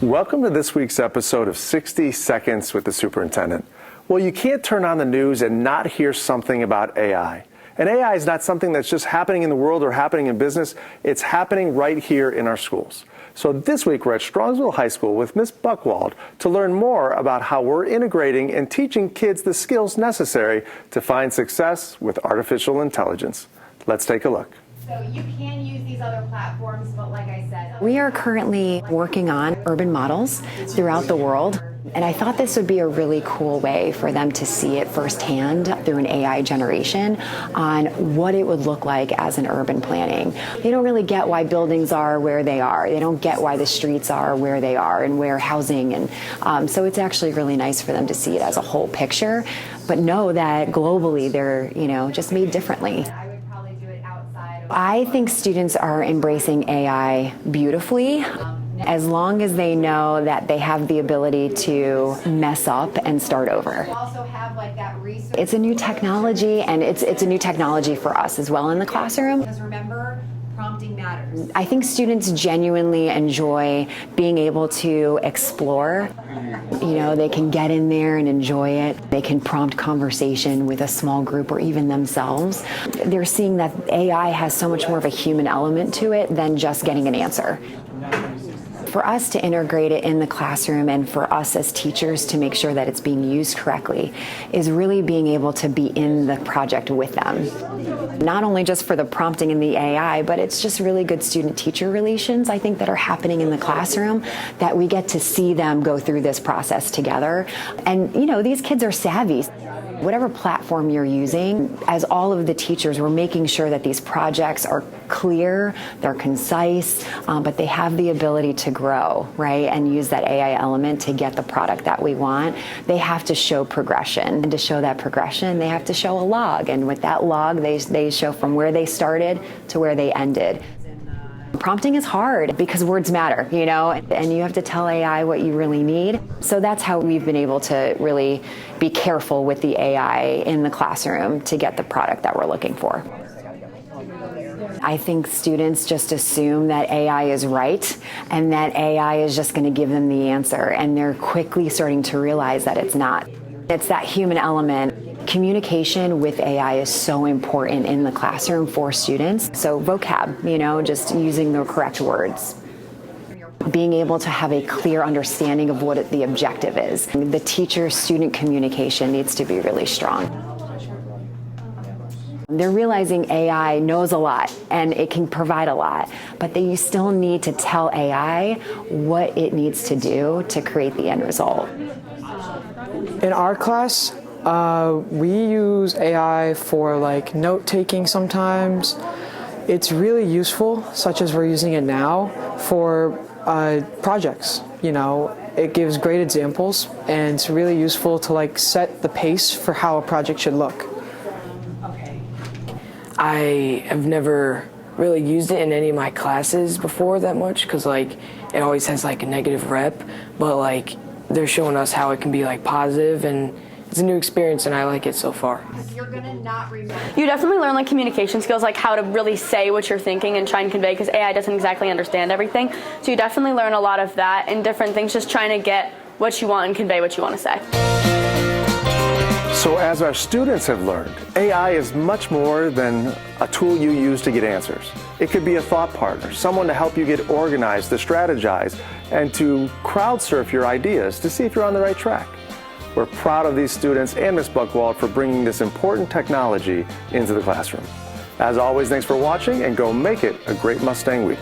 Welcome to this week's episode of 60 Seconds with the Superintendent. Well, you can't turn on the news and not hear something about AI. And AI is not something that's just happening in the world or happening in business. It's happening right here in our schools. So this week we're at Strongsville High School with Ms. Buchwald to learn more about how we're integrating and teaching kids the skills necessary to find success with artificial intelligence. Let's take a look. So you can use these other platforms, but like I said... We are currently working on urban models throughout the world, and I thought this would be a really cool way for them to see it firsthand through an AI generation on what it would look like as an urban planning. They don't really get why buildings are where they are. They don't get why the streets are where they are and where housing, and so it's actually really nice for them to see it as a whole picture, but know that globally they're, just made differently. I think students are embracing AI beautifully, as long as they know that they have the ability to mess up and start over. It's a new technology, and it's a new technology for us as well in the classroom. Because remember, prompting matters. I think students genuinely enjoy being able to explore. They can get in there and enjoy it. They can prompt conversation with a small group or even themselves. They're seeing that AI has so much more of a human element to it than just getting an answer. For us to integrate it in the classroom and for us as teachers to make sure that it's being used correctly is really being able to be in the project with them. Not only just for the prompting in the AI, but it's just really good student-teacher relations, I think, that are happening in the classroom, that we get to see them go through this process together. And, these kids are savvy. Whatever platform you're using, as all of the teachers, we're making sure that these projects are clear, they're concise, but they have the ability to grow, right, and use that AI element to get the product that we want. They have to show progression, and to show that progression, they have to show a log, and with that log, they show from where they started to where they ended. Prompting is hard because words matter, and you have to tell AI what you really need. So that's how we've been able to really be careful with the AI in the classroom to get the product that we're looking for. I think students just assume that AI is right and that AI is just going to give them the answer, and they're quickly starting to realize that it's not. It's that human element. Communication with AI is so important in the classroom for students. So vocab, just using the correct words. Being able to have a clear understanding of what the objective is. The teacher-student communication needs to be really strong. They're realizing AI knows a lot and it can provide a lot, but you still need to tell AI what it needs to do to create the end result. In our class, we use AI for note-taking sometimes. It's really useful, such as we're using it now, for projects. It gives great examples, and it's really useful to set the pace for how a project should look. I have never really used it in any of my classes before that much, because it always has a negative rep, but they're showing us how it can be positive, and it's a new experience, and I like it so far. You're gonna not remember. You definitely learn communication skills, how to really say what you're thinking and try and convey, because AI doesn't exactly understand everything. So you definitely learn a lot of that and different things, just trying to get what you want and convey what you want to say. So as our students have learned, AI is much more than a tool you use to get answers. It could be a thought partner, someone to help you get organized, to strategize, and to crowd surf your ideas to see if you're on the right track. We're proud of these students and Ms. Buchwald for bringing this important technology into the classroom. As always, thanks for watching, and go make it a great Mustang week.